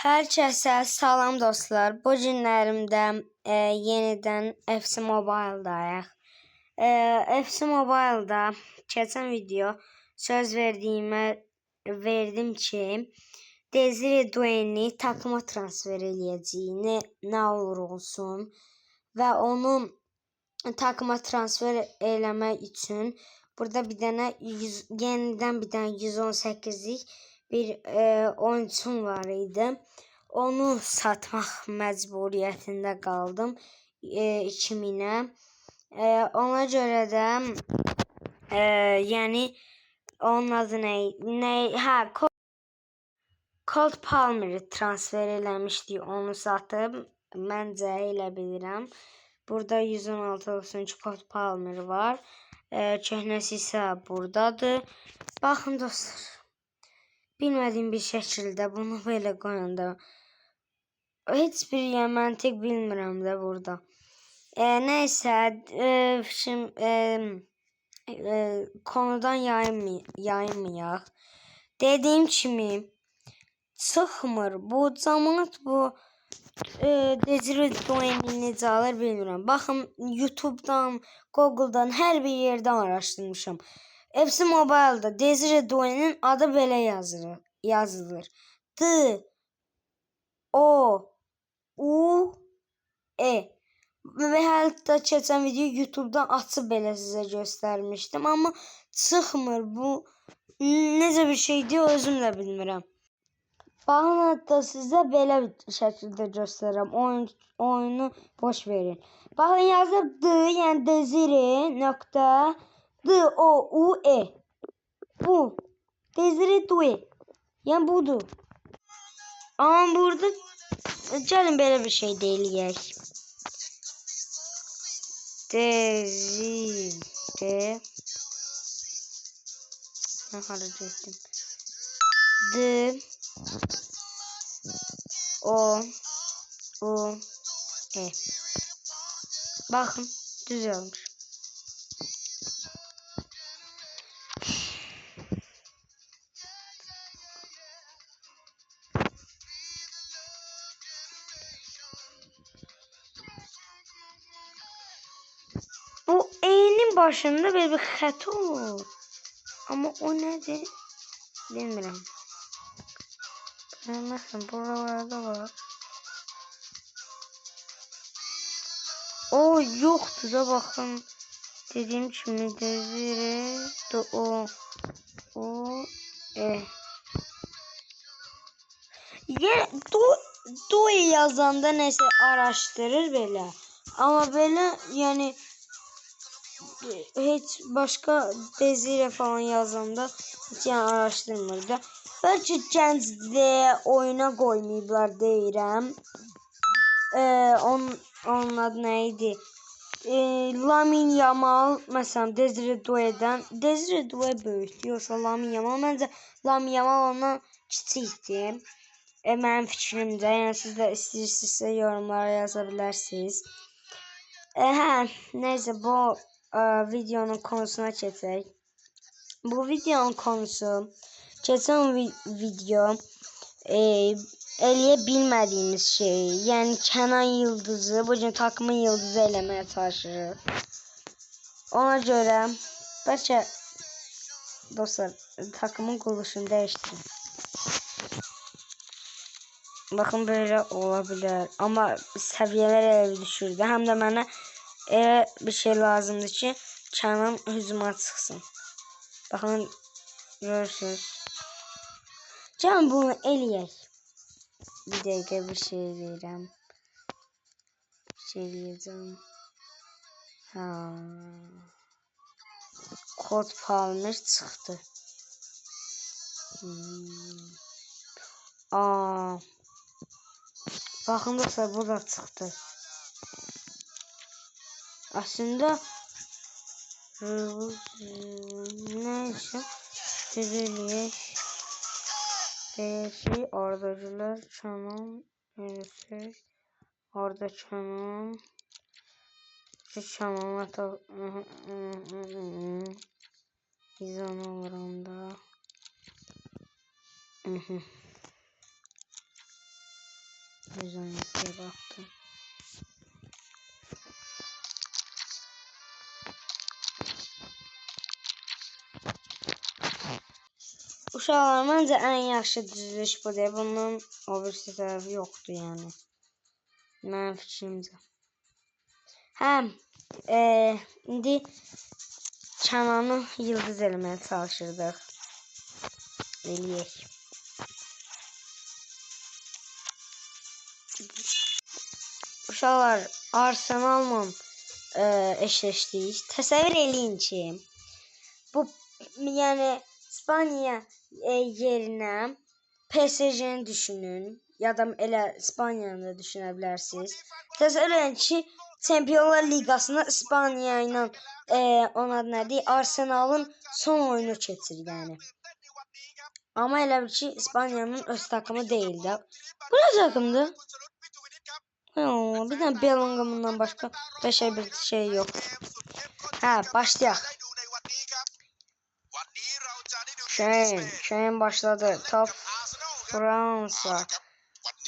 Hər kəsə salam dostlar. Bu günlərimdə yenidən FC Mobile-dayıq. FC Mobile-da keçən video söz verdim ki, Desire Doué-ni takıma transfer eləyəcəyini nə olur olsun və onu takıma transfer eləmək üçün burada bir dənə yenidən bir dənə 118'lik bir oyuncum var idi. Onu satmaq məcburiyyətində qaldım 2000'ə. Ona görə də yəni onun adı nə? Cole Palmer'i transfer eləmişdik, onu satıb. Məncə elə bilirəm. Burada 116 Cole Palmer var. Köhnəsi isə buradadır. Baxın dostlar. Bilmədiyim bir şəkildə bunu belə qoyanda heç bir məntiq bilmirəm də burada. Nəysə, konudan yayınmayaq. Dediyim kimi çıxmır. Bu cəmaət bu Desire Doué-ni necə alır bilmirəm. Baxın, YouTube'dan, Google'dan hər bir yerdən araşdırmışam. FC Mobile'da Desire Doué-nin adı belə yazılır. D-O-U-E. Və hətta keçən video YouTube'dan açıb belə sizə göstərmişdim. Amma çıxmır. Bu necə bir şeydir özüm də bilmirəm. Baxın, hətta sizə belə şəkildə göstərəm. Oyunu boş verin. Baxın, yazıb D, yəni Desire nöqtə D-O-U-E. Bu. Desire Doué. Yəni budur. Amma burada gəlin belə bir şey deyilək. Desire. Mən hara getdim? D-O-U-E. Baxın, düz yazmış. Bu E'nin başında böyle bir xətt olur. Ama o nedir? Bilmirəm. Mesela buralarda var. O yoktu da bakın. Dediğim kimi Desire Doué. Yani Doué yazanda neyse araştırır böyle. Ama böyle yani hiç başka Desire falan yazanda hiç yani araştırmırdı. Belki gəncliyə oyuna qoymayıblar deyirəm. Onun adı nə idi? Lamine Yamal məsələn Desire Doué-dən. Desire Doué böyükdür, yoxsa Lamine Yamal? Məncə Lamine Yamal ondan kiçikdir. Mənim fikrimdə. Yəni siz də istəyirsinizsə yorumlara yaza bilərsiniz. Neyse bu videonun konusuna keçək. Bu videonun konusu keçən video eləyə bilmədiyimiz şey. Yəni Kenan Yıldızı, bugün takımın yıldızı eləməyə çalışırıq. Ona görə bəlkə dostlar takımın quruluşunu dəyişdirin. Baxın böyle ola bilər. Amma səviyyələr elə düşürdü. Həm də mənə bir şey lazımdır ki Kenan hücuma çıxsın. Baxın görürsünüz. Gəlin bunu eləyək. Bir dəqiqə bir şey eləyirəm. Bir şey eləyəcəm. Cole Palmer çıxdı. Baxın dostlar, bu da çıxdı. Aslında neyse eləyək. Deyəcək Ardacılar Kenan eləyək. Arda Kenan. Kenan ata İzan oluranda. 117'ye baktım. Uşaqlar, məncə ən yaxşı düzülüş budur. Bunun o birisi tərəfi yoxdur yəni. Mənim fikrimcə. Həm, indi Kənanı yıldız eləməyə çalışırdıq. Eləyək. Uşaqlar, Arsenal'la eşleşdik. Təsəvvür eləyin ki, bu yəni İspaniya yerinə PSG'ni düşünün. Ya da elə İspaniyanı da düşünə bilərsiniz. Təsəvvür eləyin ki, Çempionlar Liqasında İspaniya ilə ona nədir? Arsenal'ın son oyunu keçir yəni. Amma elə bir ki, İspaniyanın öz takımı deyil də. Bu nə takımdır? Bir tane Bellingham'dan başqa beşə bir şey yox. Hə, başlayaq. Şeyin başladı. Top Fransa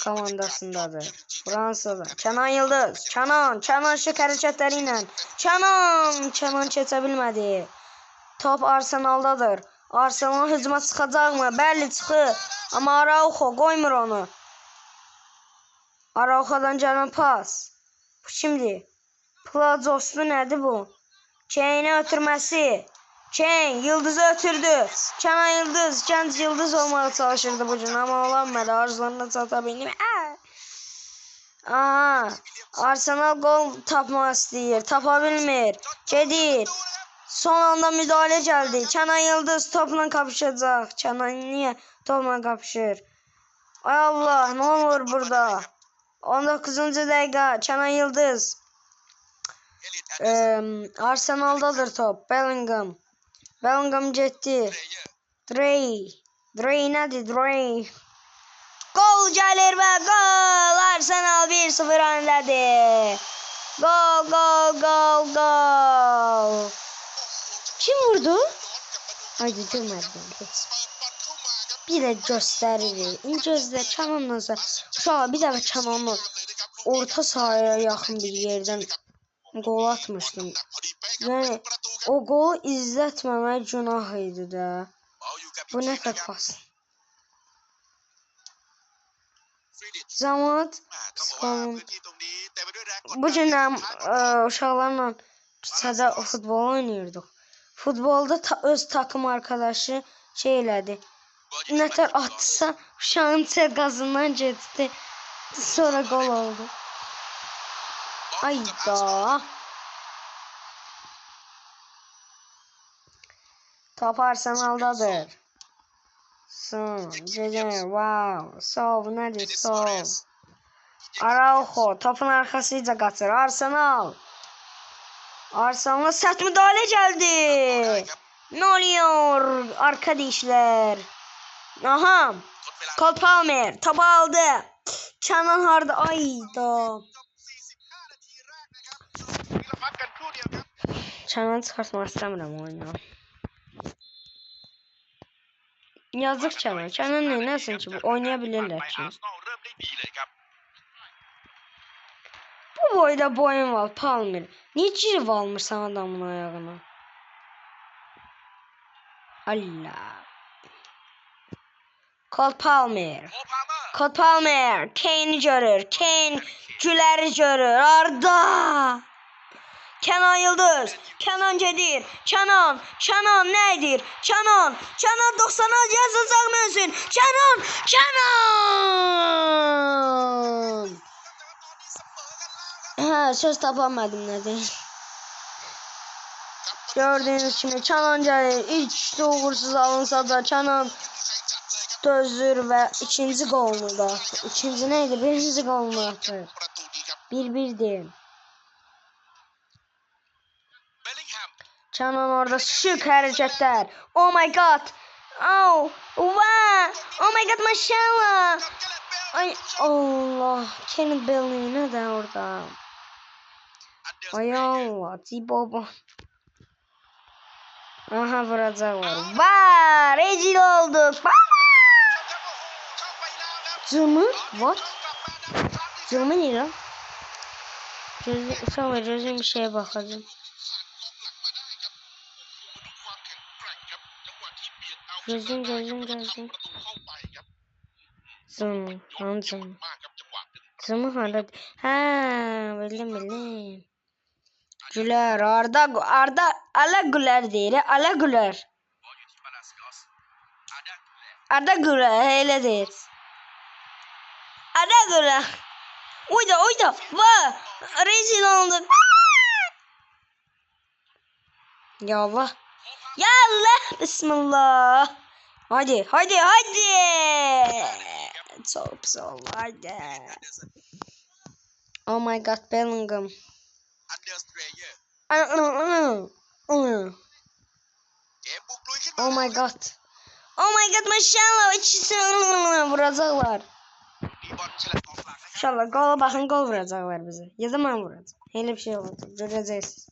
komandasındadır. Fransa'da. Kenan Yıldız. Kenan şık hərəkətləri ilə. Kenan keçə bilmədi. Top Arsenal'dadır. Arsenal hücuma çıxacaqmı? Bəli, çıxır. Amma Araujo qoymur onu. Araujo'dan gələn pas. Bu kimdir? Plazoslu nədir bu? Kane'e ötürməsi. Kane Yıldız'ı ötürdü. Kenan Yıldız, genç Yıldız olmaya çalışırdı bu gün ama olamadı. Arzularına çatabildi. Aha, Arsenal gol tapmaq istəyir. Tapa bilmir. Gedir. Son anda müdahale geldi. Kenan Yıldız topla kapışacak. Kenan niye topla kapışır? Ay Allah, ne olur burada? 19. dakika. Kenan Yıldız. Arsenal'dadır top. Bellingham getdi. Dre nədir? Dre. Gol gəlir və gol. Arsenal 1-0 öndədir. Gol. Kim vurdu? Haydi görmədim. Bir də göstərir. Gözlə Kenan'dan sonra. Uşağa bir dəfə Kenan'ı orta sahaya yaxın bir yerdən gol atmışdım. Yani o golu izletmemek günah idi də. Bu nə kadar pas. Zamanat psixologum. Bu günəm uşaqlarla küçədə futbol oynayırdıq. Futbolda öz takım arkadaşı şey elədi. Nətər atsa uşağın çerqazından getdi. Sonra gol oldu. Ayda. Top Arsenal'dadır. Wow. Sol nedir? Sol. Araujo topun arkasıyla kaçır. Arsenal'a sert müdahale geldi. Ne oluyor arkadaşlar? Aha. Cole Palmer topu aldı. Kenan harda. Ayda. Kenan'ı çıkartmak istemiyorum oyunu. Yazık Kenan. Kenan ne? Nasıl ki bu? Oynayabilirler ki. Bu boyda boyun var Palmer. Niye ciri almışsan adamın ayağına? Allah. Cole Palmer. Kane'i görür. Kane güləri görür. Arda. Kenan Yıldız. Kenan gedir. Kenan nedir? Kenan 90'a yazacaq mısın? Kenan. Ha, söz tapamadım nedir? Gördüğünüz kimi Kenan gelir. İlk uğursuz alınsa da Kenan dözdür ve ikinci golunu da. İkinci neydi? Birinci golunu atır. 1-1'dir. Kenan orada şık hareketler. Oh my god. Oh. Wow. Oh my god maşallah. Ay Allah. Kenny Bellingham de orada. Ay Allah. T-Bobo. Aha vuracaklar. Var. Rezil olduk. Cımı. What? Zılımın iyi lan. Sonra gözüm bir şeye bakacağım. Gözüm. Zım. Zımı hala. Ha, bildim. Güler Arda Güler değil. Ala Güler. Arda Güler öyle değil. Arda Güler. Uyda. Va. Rezil olduk. Ya Allah. Ya Allah. Bismillah. Hadi. Çok zor hadi. Oh my god Bellingham. Oh my god maşallah içine vuracaklar. İnşallah gola bakın gol vuracaklar bize. Ya da ben vuracağım. Öyle bir şey olacak. Göreceğiz.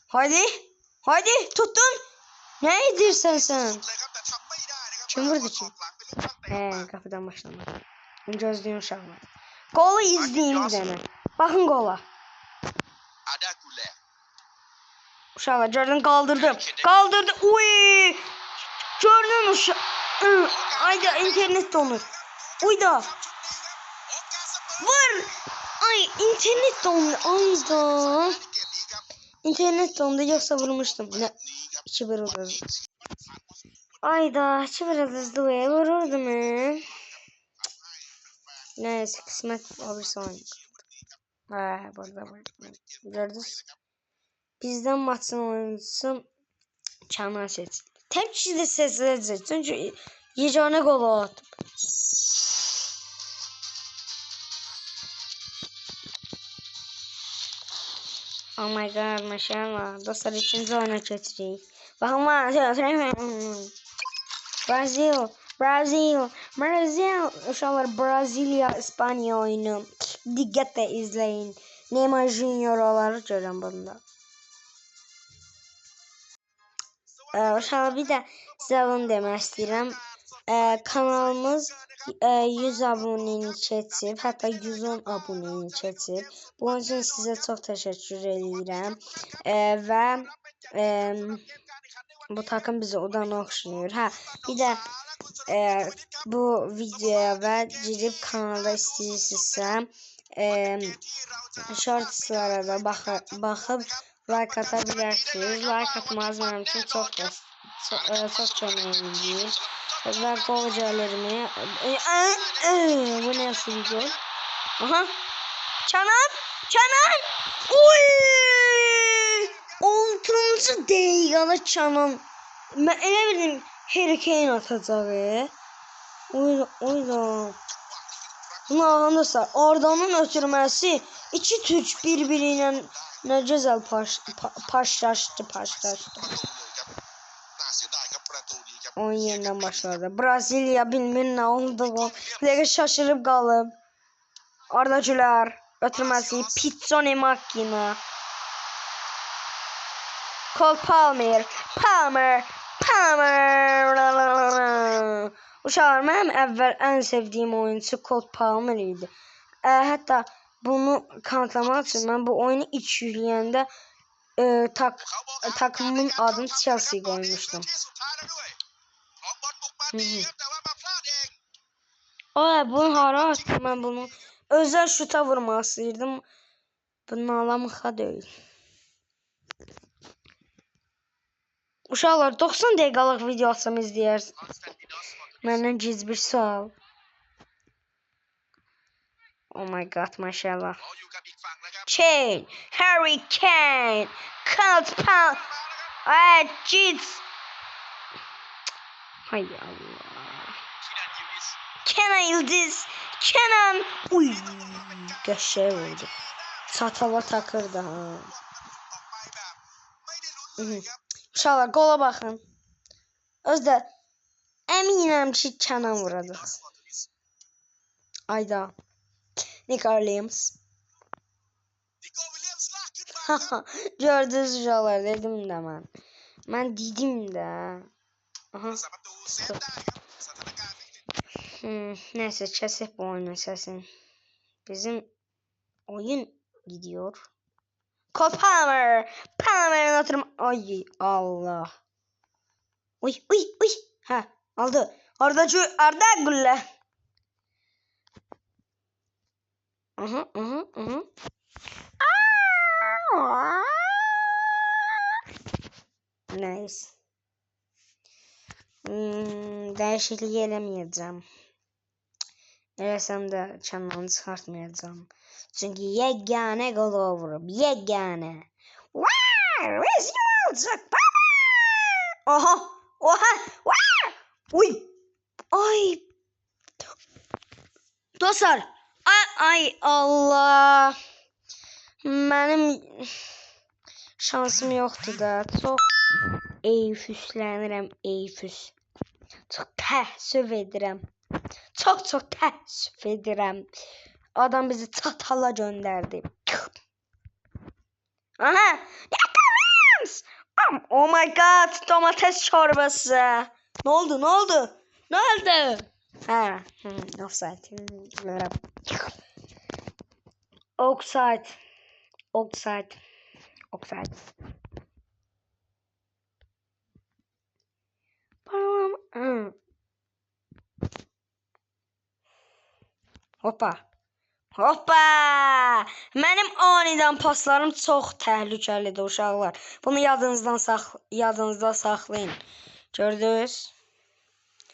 Hadi tuttun. Ne edirsen sen? Kim vurdu ki? Kapıdan başlamadı. Gözlüğüm uşaqlar. Golu izleyin bir dənə. Baxın qola. Uşaqlar gördün qaldırdım. Uy! Gördün uşaq. Ayda internet donur. Uyda. Vur. Ay internet dondu. Ayda. İnternet dondu yoksa vurmuştum. Ne? 2-1 oldu. Ayda 2-1 hızlı ve vururdum ben. Neyse kısmet olursa oynayalım. Burada. Gördünüz. Bizden maçın oyuncusu Canan seçildi. Tek kişi de seçilecek. Çünkü yegane gol attı. Oh my god maşallah. Dostlar ikinci oyuna geçirik. Bakın var. Brazil. Uşaqlar Brezilya İspanya oyunu. Diqqətlə izləyin. Neymar Juniorları görürəm bunda. Uşaqlar bir də sizə bunu demək istəyirəm. Kanalımız 100 abuneni keçib, hətta 110 abuneni keçib. Bunun üçün sizə çox təşəkkür edirəm. Və bu takım bizi odan oxşayır. Bir də bu videoya və girib kanalda istəyirsinizsə shortslara da baxıb like ata bilərsiniz. Like atmanız mənim üçün çox kömək edir. Və qol gəlirmi? Bu nəsil video? Aha. Canan! Uy! 6-cı dəqiqədə Canan. Mən elə bildim Harry Kane atacaq. Uyda. Bunu arkadaşlar Arda'nın ötürməsi 2 türk birbiriyle ne güzel paşlaştı. Onun yerinden başladı. Brezilya bilmir ne oldu. Lega şaşırıp qalıb. Arda Güler ötürməsi Pizzone Makina. Cole Palmer. Uşaqlar mənim əvvəl ən sevdiyim oyuncu Cole Palmer idi. Hətta bunu kanıtlamaq üçün mən bu oyunu ilk yükləyəndə takımın adını Chelsea qoymuşdum. Bunu hara attım mən bunu. Özel şuta vurmaq istəyirdim. Bunun alamıqa deyil. Uşaqlar 90 dəqiqəlik video atsam izləyərsiniz. Məndən giz bir sual. Oh my god maşallah. Kane, Harry Kane, Cole giz. Hay Allah. Kenan Yıldız. Uy. Qəşəng oldu. Çatala takırdı ha. Uşaqlar qola baxın. Özdə əminəm ki Kenan vuracaq. Ayda. Nick Williams. Gördünüz uşaqlar dedim də mən. Mən dedim də. Aha. Neyse kesip bu oyunun sesini. Bizim Oyun gidiyor. Cole Palmer. Palmer'ın atırım. Ay Allah. Uy uy uy. Ha aldı. Arda Gülle. Aha aha aha. Nice. Değişiklik eləməyəcəm. Eləsəm də çanlarını çıxartmayacağım. Çünki yeganə qolu vurub. Yeganə. Rezil olacaq baba. Aha. Oha. Uy. Ay. Dostlar. Ay Allah. Mənim şansım yoxdur da. Çox eyfüslənirəm. Çox təəssüf edirəm. Çok təəssüf edirəm. Adam bizi çatala gönderdi. Aha! Yakalayams! Oh my god! Domates çorbası. Ne oldu? Ha, offside. Offside. Hoppa! Mənim anidən paslarım çox təhlükəlidir uşaqlar. Bunu yadınızda saxlayın. Gördünüz?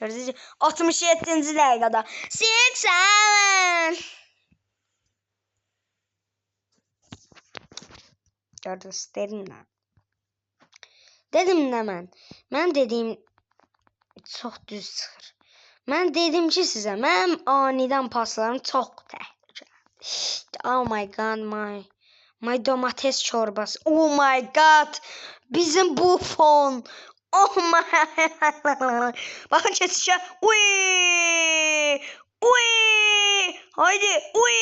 67-ci dəqiqədə. 6-7. Gördünüz, dedim nə mən? Mən dediyim çox düz çıxır. Mən dedim ki sizə, mənim anidən paslarım çox təhlükəlidir. Oh my god, my domates çorbası. Oh my god, bizim Buffon. Oh my. Bakın kesişe. Uy. Haydi. Uy.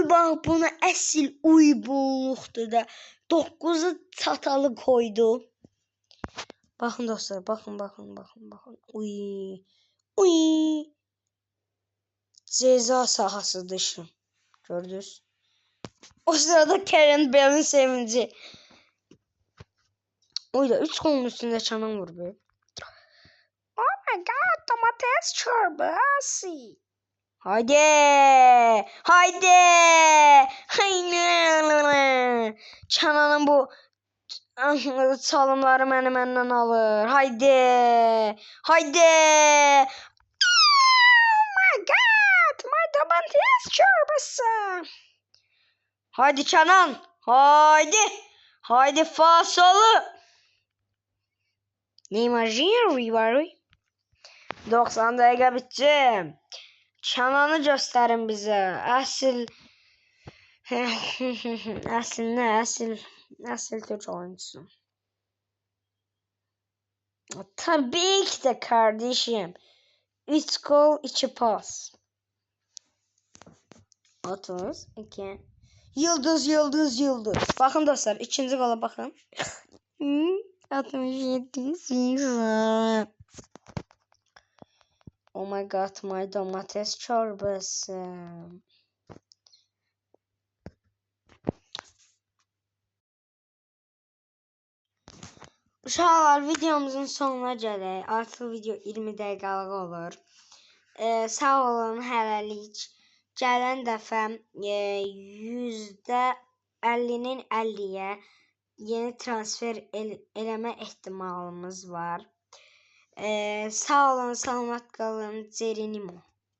Bak buna əsl uyğunluqdur da. 9'u çatalı koydu. Bakın dostlar, bakın. Uy. Ceza sahası dışı. Gördünüz. O sırada Karen Bell'in sevinci. Oyda 3 golün üstünde çanan vur be. Oh my god, domates çorbası. Haydi. Çananın bu çalımları məndən alır. Haydi. Oh my god, my domates çorbası. Haydi Çanan. Haydi fasolu. Neymar Junior 90 dəqiqə bitti. Çananı göstərin bizə. Əsl Türk oyuncusu. Tabii ki de kardeşim. 3 gol 2 pas. 32. Yıldız. Bakın dostlar, ikinci gola bakın. 67. Oh my god, my domates çorbası. Uşaqlar, videomuzun sonuna gələk. Artıq video 20 dəqiqəlik olur. Sağ olun hələlik. Gələn dəfə %50'nin 50'yə yeni transfer eləmə ehtimalımız var. Sağ olun, salamat qalın. Cerinimo.